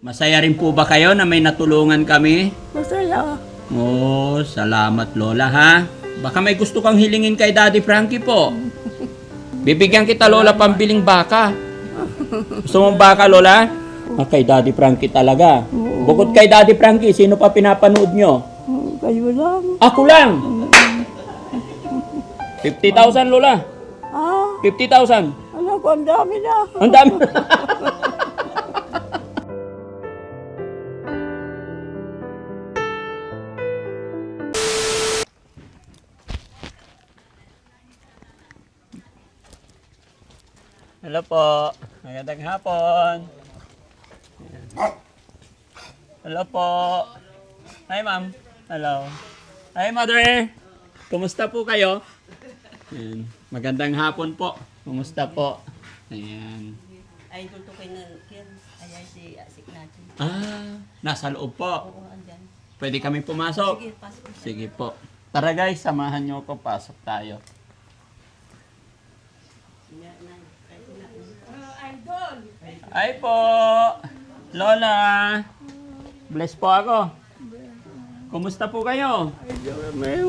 Masaya rin po ba kayo na may natulungan kami? Masaya. Oh, salamat Lola ha. Baka may gusto kang hilingin kay Daddy Frankie po. Bibigyan kita Lola pambiling baka. Gusto mong baka Lola? Ah, kay Daddy Frankie talaga. Oo. Bukod kay Daddy Frankie, sino pa pinapanood nyo? Kayo lang. Ako lang! 50,000 Lola. Ah, 50,000. anak ko, ang dami na. Ang dami. Hello po. Magandang hapon. Hello po. Hi ma'am. Hello. Hi mother. Kumusta po kayo? Ayan. Magandang hapon po. Kumusta po? Ayan. Ay, tuto kay na yan. Ay, si Asik natin. Ah, nasa loob po. Oo, andyan. Pwede kami pumasok? Sige, pasok siya. Sige po. Tara guys, samahan nyo ako. Pasok tayo. Hi po! Lola! Bless po ako. Kumusta po kayo? May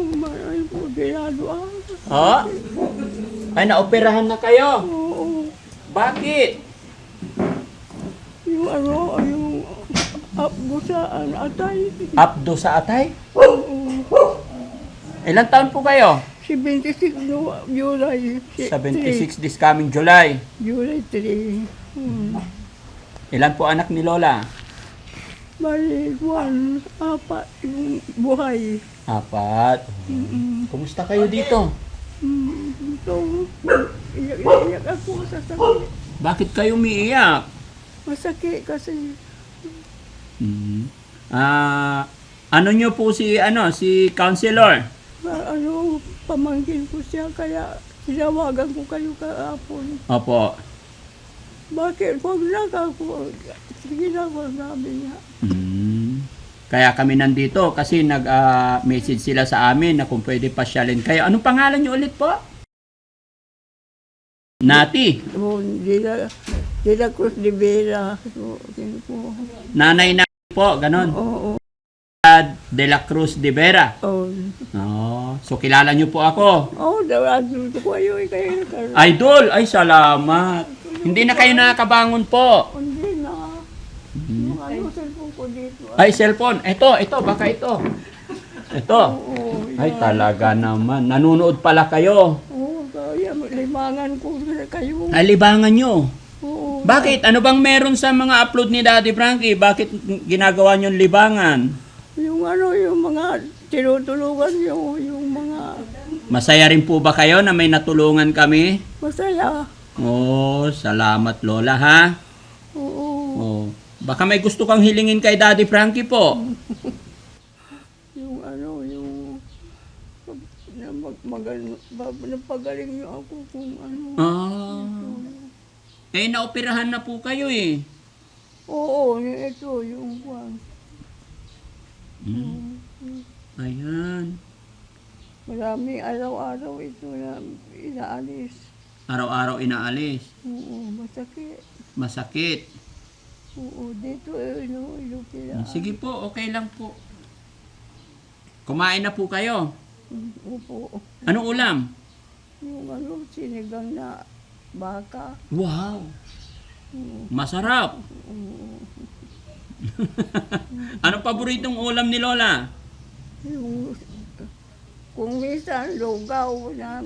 po ginagawa. Oh? Ay, naoperahan na kayo. Oo. Bakit? Yung apgo sa atay. Abdo sa atay? Oo. Ilang taon po kayo? 76 no, July. 76 this coming July. July 3. Ilan po anak ni Lola? Bali, 1, 4 yung buhay. 4. Kumusta kayo dito? So, iyak ako sa sakit. Bakit kayo umiiyak? Masakit kasi. Ano nyo po si counselor? Pamangkin ko siya, kaya sinawagan ko kayo kahapon. Opo. Bakit? Huwag na ako. Sige na, huwag namin niya. Kaya kami nandito kasi nag-message sila sa amin na kung pwede pasyalin kayo. Anong pangalan nyo ulit po? Nati. So, Dila Cruz de Vera. So, yun po. Nanay na po, ganon. Oo. De la Cruz de Vera. Oo. Oh, so kilala nyo po ako. Oo, dawagin ko kayo. Kayo na. Idol, ay salamat. Hindi na kayo nakakabangon po. Hindi na. Yung cellphone ko dito. Ay, cellphone. Ito, baka ito. Ito. Oo. Ay, talaga naman. Nanunood pala kayo. Oo, kaya limangan ko na kayo. Ay, libangan nyo. Oo. Bakit? Ano bang meron sa mga upload ni Daddy Frankie? Bakit ginagawa nyo libangan? Yung mga tinutulungan nyo, yung mga Masaya rin po ba kayo na may natulungan kami? masaya. Oh, salamat Lola ha. Oo. Oh, baka may gusto kang hilingin kay Daddy Frankie po. Yung napagaling niyo ako kung ano. Ah. Eh, naoperahan na po kayo eh. Oo, ito, yung kwan. Ayan. Marami araw-araw ito na inaalis. Araw-araw inaalis. Oo, masakit. Masakit. Oo, dito, pila. Sige po, okay lang po. Kumain na po kayo. Opo. Anong ulam? Yung sinigang na baka. Wow! Masarap! Anong paboritong ulam ni Lola? Yung, kung minsan, lugaw na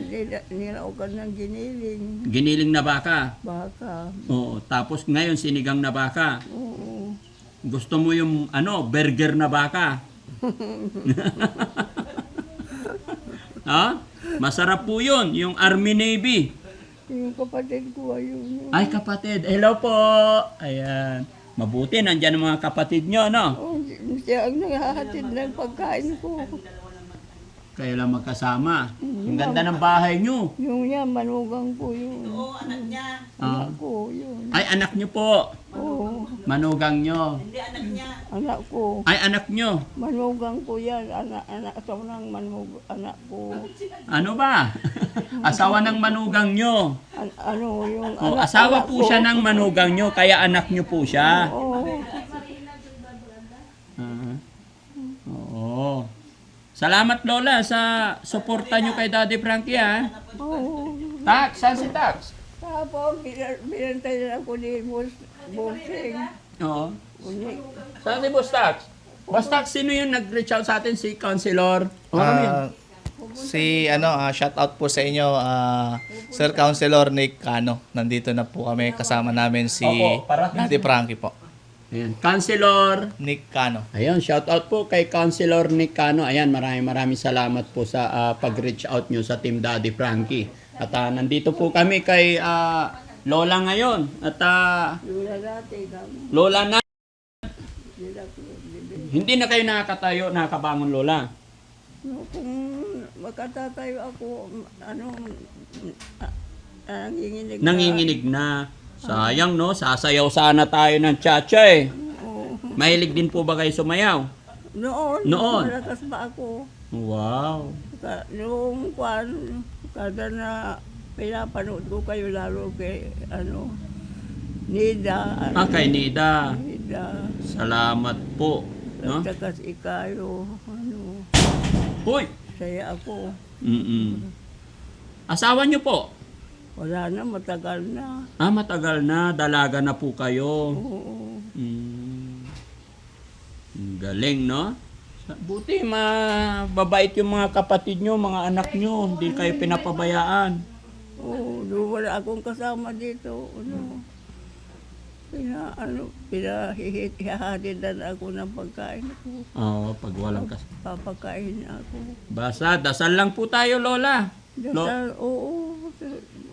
nilaugan ng giniling. Giniling na baka. Baka. Oo, tapos ngayon sinigang na baka. Oo. Gusto mo yung burger na baka? Ha? Masarap po yun, yung Army Navy. Yung kapatid ko, ayun. Ay, kapatid. Hello po. Ayan. Mabuti, nandyan ang mga kapatid nyo, no? Oh, siya ang naghahatid ng pagkain ko. Kayo lang magkasama. Ang ganda ng bahay nyo. Yung niya, manugang ko yun. Oo, anak niya. Anak ko yun. Ay, anak nyo po. Oo, Manugang nyo. Hindi anak niya. anak ko. Ay, anak nyo. Manugang ko yan. Anak ng anak ko. Ano ba? Asawa ng manugang nyo. Yung O, asawa po siya ng manugang nyo, kaya anak nyo po siya. Oo. Salamat Lola sa suporta nyo kay Daddy Frankie ha. Oo. Tax, saan si Tax? Tapos, binantay na ako ni Bossing. Oo. Uni. Saan si Boss Tax? Boss Tax, sino yung nag-reach out sa atin? Si Councilor? Shout out po sa inyo, Sir Councilor Nick Cano. Nandito na po kami, kasama namin si Opo, para- Daddy Frankie po. Ayan, Councilor. Nick Cano. Ayun, shout out po kay Councilor Nick Cano. Ayan, maraming salamat po sa pag-reach out nyo sa Team Daddy Frankie. At nandito po kami kay Lola ngayon. At Lula dati, kamo. Lola na, Sila ko. hindi na kayo nakakatayo, nakakabangon Lola. No, kung makatatayo ako, nanginginig. Nanginginig na. Sayang no, sasayaw sana tayo ng cha-cha eh. Oo. Mahilig din po ba kayo sumayaw? Noon, Noon? malakas pa ako. Wow. Noong kada na pinapanood ko kayo lalo kay, Nida. Kay Nida. Nida. Salamat po. No? At saka si Ikayo, Hoy! saya ako. Asawa niyo po? Wala na, matagal na. Matagal na. Dalaga na po kayo. Oo. Galing, no? Buti, mababait yung mga kapatid nyo, mga anak nyo. Hindi kayo pinapabayaan. Oo, wala akong kasama dito. Pinahihatidan ako ng pagkain ko. Oo, pag walang Papakain ako. Basta, dasal lang po tayo, Lola. Dasal, oo.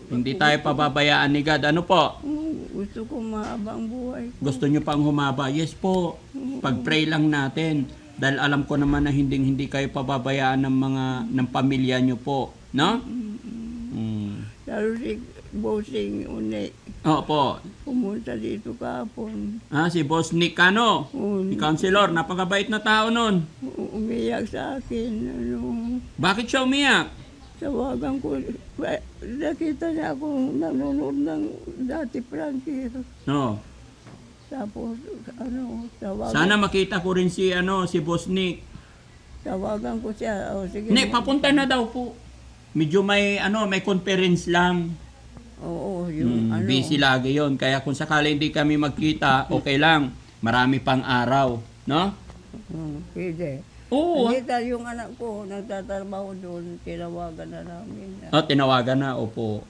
Hindi tayo pababayaan ni God. Ano po? Gusto ko mahabang buhay ko. Gusto nyo pang humaba? Yes po. Pag-pray lang natin. Dahil alam ko naman na hindi kayo pababayaan ng pamilya nyo po. No? Lalo si Bossing Uni, Opo. pumunta dito kahapon. Si Boss Nick Cano. Si Councilor, napakabait na tao nun. Umiyak sa akin. Bakit siya umiyak? Tawagan ko. Nakita niya ako nanonood ng Daddy Frankie. No. Tapos, tawagan. Sana makita ko rin si Boss Nick. Tawagan ko siya. O, sige. Nick, papunta na daw po. Medyo may conference lang. Oo, yung Busy lagi yon. Kaya kung sakali hindi kami magkita, okay lang. Marami pang araw. No? Pwede. Oo. Nakita yung anak ko, nagtatrabaho doon, tinawagan na namin. Tinawagan na. Opo.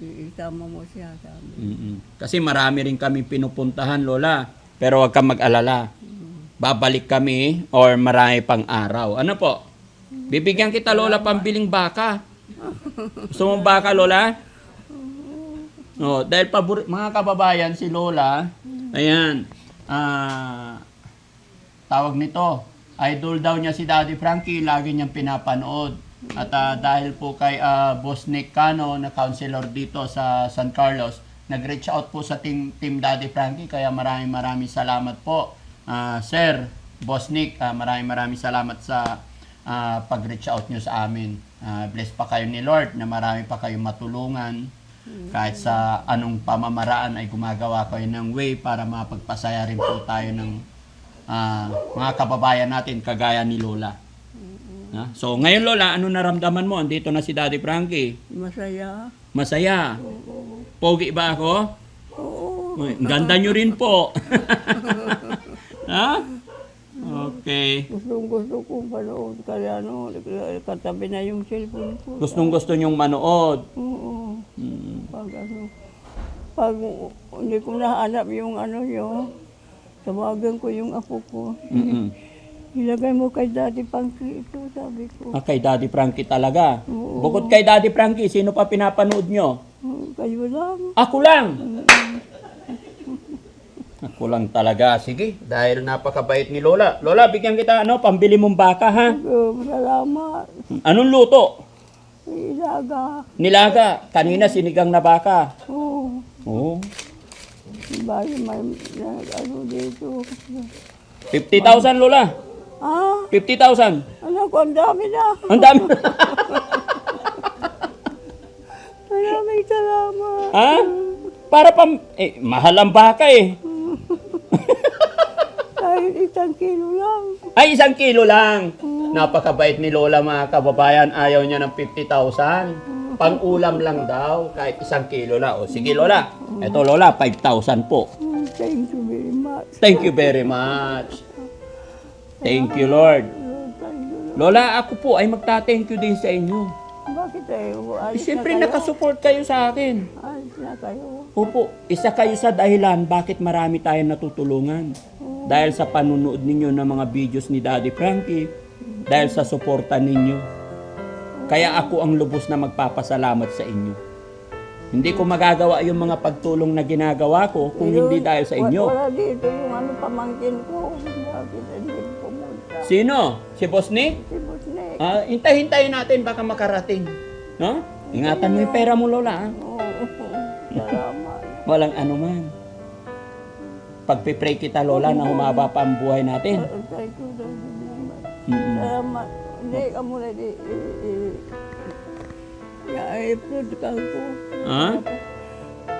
Isama mo siya, sabi. Kasi marami rin kami pinupuntahan, Lola. Pero wag kang mag-alala. Babalik kami or marami pang araw. Ano po? Bibigyan kita, Lola, pambiling baka. Gusto mong baka, Lola? Dahil mga kababayan, si Lola, ayan, tawag nito, idol daw niya si Daddy Frankie, lagi niyang pinapanood. At dahil po kay Boss Nick Cano, na counselor dito sa San Carlos, nag-reach out po sa team Daddy Frankie, kaya maraming salamat po. Sir, Boss Nick, maraming salamat sa pag-reach out nyo sa amin. Bless pa kayo ni Lord na marami pa kayong matulungan. Kahit sa anong pamamaraan ay gumagawa kayo ng way para mapagpasaya rin po tayo ng mga kababayan natin kagaya ni Lola. So ngayon, Lola, ano naramdaman mo? Andito na si Daddy Frankie. Masaya. Masaya. Pogi ba ako? Oo. Uy, ang ganda nyo rin po. Ha? Okay. Gusto kong panood. Kaya katabi na yung cellphone ko. Gustong-gusto nyong manood. Oo. Pag hindi ko nahanap yung tawagan ko yung apo ko. Ilagay mo kay Daddy Frankie ito, sabi ko. Kay Daddy Frankie talaga. Oo. Bukod kay Daddy Frankie, sino pa pinapanood nyo? Kayo lang. Ako lang! Ako lang talaga. Sige, dahil napakabait ni Lola. Lola, bigyan kita pambili mong baka, ha? Salamat. Anong luto? Ilaga. Nilaga. Kanina sinigang na baka. Oo. Oo. Bayo may dito. 50,000, Lola. 50,000. Anak ko, ang dami na. Ang dami. Maraming salamat. Ha? Para mahal ang baka eh. Kahit 1 kilo lang. Ay, 1 kilo lang. Napakabait ni Lola mga kababayan. Ayaw niya ng 50,000. Pang-ulam lang daw. Kahit 1 kilo na. O sige Lola. Ito Lola, 5,000 po. Thank you very much. Thank you very much. Thank you Lord. Thank you. Lola, ako po ay magta-thank you din sa inyo. Bakit alis Siyempre na kayo? nakasupport kayo sa akin. Alis na kayo. Opo, isa kayo sa dahilan bakit marami tayong natutulungan. Dahil sa panunood ninyo ng mga videos ni Daddy Frankie, dahil sa suporta ninyo. Kaya ako ang lubos na magpapasalamat sa inyo. Hindi ko magagawa yung mga pagtulong na ginagawa ko kung hindi dahil sa inyo. Wala dito yung pamangkin ko. Bakit hindi pumunta? Sino? Si Boss Nick? Si Busnek. Hintay-hintayin natin baka makarating. No? Ingatan mo yung pera mo, Lola. Oo. Salamat. Walang anuman. Pagpipray kita, Lola, na humaba pa ang buhay natin. Thank you very much. Mm-mm. Salamat. Hindi ka muna i-upload ka ko. Ha?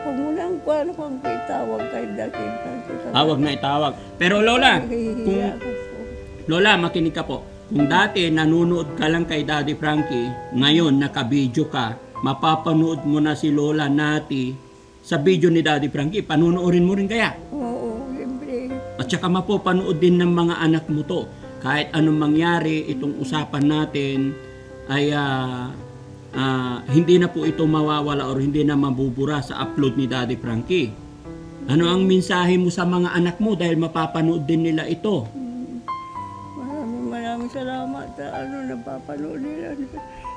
Huwag mo lang kung itawag kay Dati Francis. Wag na itawag. Pero Lola, Nahihiya kung ako po. Lola, makinig ka po. Kung dati nanonood ka lang kay Daddy Frankie, ngayon nakabidyo ka, mapapanood mo na si Lola Nati sa video ni Daddy Frankie. Panunuorin mo rin kaya? Oo, siyempre. At saka mapapanood din ng mga anak mo to. Kahit anong mangyari, itong usapan natin ay hindi na po ito mawawala or hindi na mabubura sa upload ni Daddy Frankie. Ano ang mensahe mo sa mga anak mo dahil mapapanood din nila ito? Maraming salamat sa napapanood nila.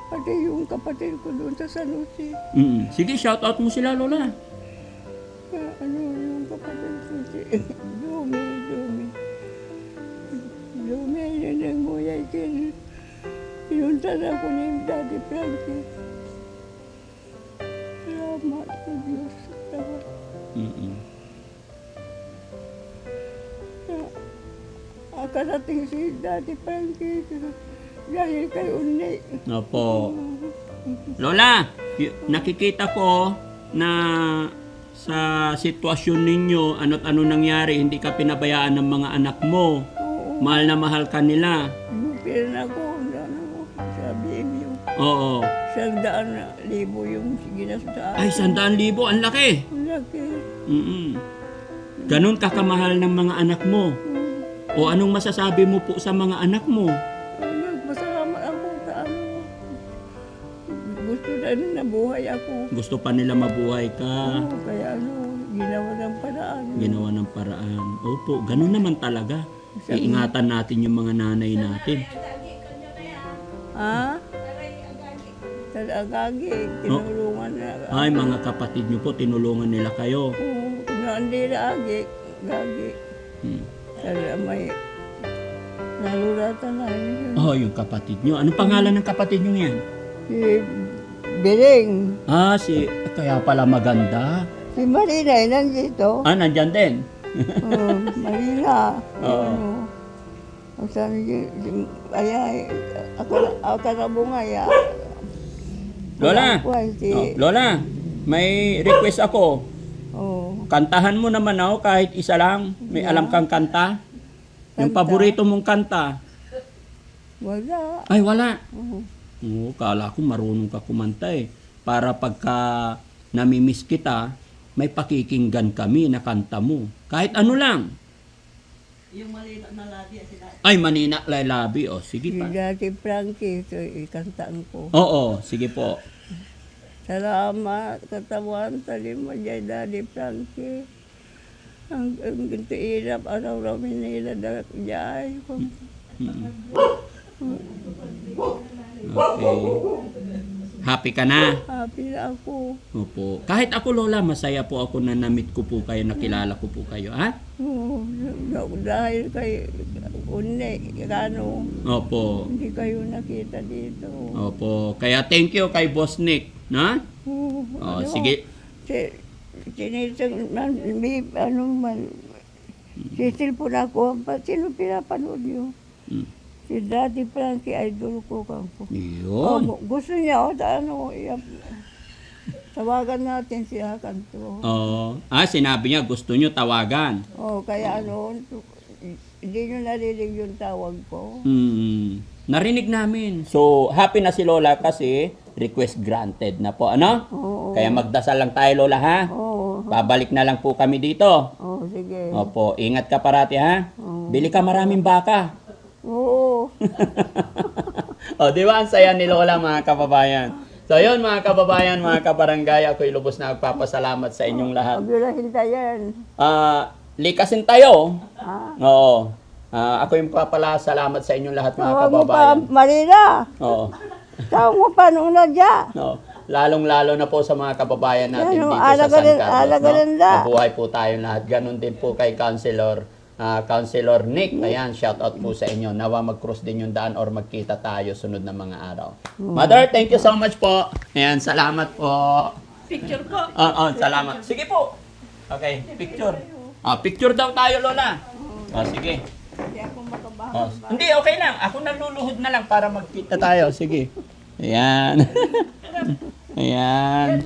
Pati yung kapatid ko doon sa San Jose. Sige, shoutout mo sila, Lola. Yung kapatid ko si Dumi. Dumi, yun ang nguyay kin. Pinunta na ko ni Daddy Frankie. Salamat sa Diyos. Salamat. Akarating si Daddy Frankie dahil kay Unay. Opo. Lola, nakikita ko na sa sitwasyon ninyo, ano't ano nangyari, hindi ka pinabayaan ng mga anak mo. Oo. Mahal na mahal ka nila. Lupin ako, sabi mo. Oo. 100,000 yung ginastaan. Ay, 100,000, ang laki. Ang laki. Ganon ka kamahal ng mga anak mo. O anong masasabi mo po sa mga anak mo? Masalamat ako sa gusto na nabuhay ako. Gusto pa nila mabuhay ka. Oo, kaya ginawa ng paraan. Ginawa ng paraan. Opo, ganon naman talaga. Iingatan natin yung mga nanay natin. Ha? Talagagi, tinulungan na. Ay, mga kapatid nyo po, tinulungan nila kayo. Oo, hindi na agi, gagi. Sana may naluratan na yun. Oh, yung kapatid nyo. Anong pangalan ng kapatid nyo yan? Si Biring. Kaya pala maganda. Si Marina, nandito. Nandyan din. Marina. Oo. Ang sabi ako na bungaya. Lola, Lola, may request ako. Oo. Kantahan mo naman ako kahit isa lang. May alam kang kanta? Yung Kanta? paborito mong kanta? Wala. Ay, wala. Oo. Oo, kala ko marunong ka kumanta eh. Para pagka namimiss kita, may pakikinggan kami na kanta mo. Kahit ano lang. Yung malinaw na labi sila. Ay, Manina Lalabi. O, sige Si pa. Dati Frankie, ito ikantaan ko. Oo, sige po. Salamat, katawan, talim mo dyan, Daddy Frankie. Ang ganito irap, araw-araw minila dagat dyan. Okay. Happy ka na? Happy na ako. Opo. Kahit ako, Lola, masaya po ako na na-meet ko po kayo, nakilala ko po kayo, ha? Oo, dahil kay Une, Opo. hindi kayo nakita dito. Opo. Kaya thank you kay Boss Nick, na? Oo, Oh, sige. Sisilpon ako, sino pinapanood niyo? Mm. Si Daddy Frankie, idol ko kako. Yun. Gusto niya, tawagan natin siya kanto. Oo. Sinabi niya gusto niyo tawagan. Kaya hindi niyo narinig yung tawag ko. Narinig namin. So, happy na si Lola kasi request granted na po, ano? Oo. Kaya magdasal lang tayo, Lola, ha? Oo. Pabalik na lang po kami dito. Oo, sige. Opo, ingat ka parati, ha? Bili ka maraming baka. Oo. O, di ba? Ang saya ni Lola, mga kababayan. So, yun, mga kababayan, mga kabarangay, ako'y lubos na nagpapasalamat sa inyong lahat. Pabirahin tayan. Likasin tayo. Ha? Oo. Ako yung papasalamat sa inyong lahat, mga Tawag mo pa, kababayan. Marina. Oo. Tawag mo pa nung nadya. No. Lalong-lalo na po sa mga kababayan natin Yan, dito sa San Carlos. alaga-landa. Mabuhay po tayong lahat. Ganon din po kay Councilor Nick. Ayan, shout out po sa inyo. Nawa mag-cross din yung daan or magkita tayo sunod na mga araw. Mother, thank you so much po. Ayan, salamat po. Picture po. Salamat. Sige po. Okay, picture. Picture daw tayo, Lola. Sige. Hindi ako makabahan. Hindi, okay lang. Ako nagluluhod na lang para magkita tayo. Sige. Ayan. Ayan.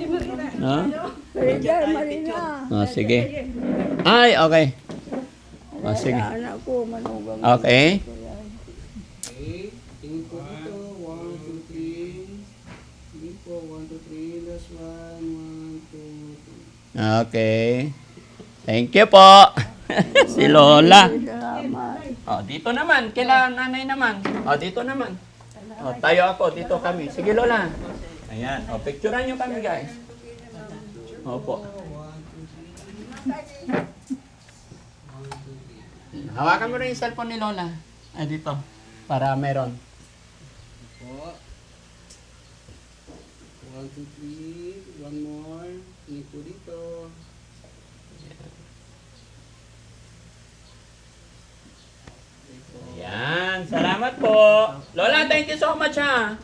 No? Marina. Sige. Ay, okay. Sige. Anak ko, manugang. Okay. Tingin po dito. 1, 2, 3. Sige po. 1, 2, 3. Last one. 1, 2, 3. Okay. Thank you po. Si Lola. Salamat. Dito naman. Kailangan nanay naman. Dito naman. Tayo ako. Dito kami. Sige, Lola. Ayan. Picturean nyo kami, guys. Opo. Hawakan mo rin yung cellphone ni Lola. Dito. Para meron. Po. 1, 2, 3. One more. Tingin po dito. Yan, salamat po. Lola, thank you so much ha.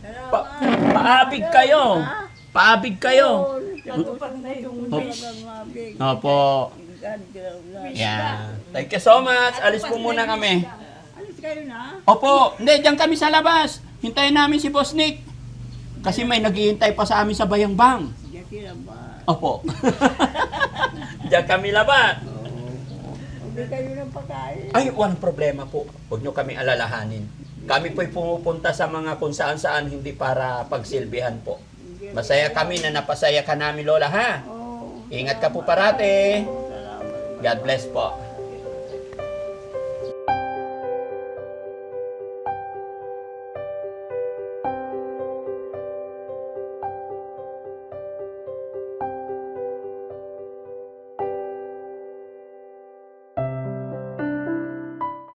Paabig kayo. Paabig kayo. Natupag na yung talagang mabig. Opo. God, God. Yan. Thank you so much. Alis po muna kami. Alis kayo na? Opo. Hindi, diyan kami sa labas. Hintayin namin si Boss Nick. Kasi may naghihintay pa sa amin sa Bayangbang. Diyan sila ba? Opo. Diyan kami labas. Hindi kayo ng pagkain. Ay, walang problema po. Huwag nyo kami alalahanin. Kami po'y pumupunta sa mga kung saan-saan hindi para pagsilbihan po. Masaya kami na napasaya ka namin, Lola, ha? Oo. Ingat ka po parati. Salamat. God bless po.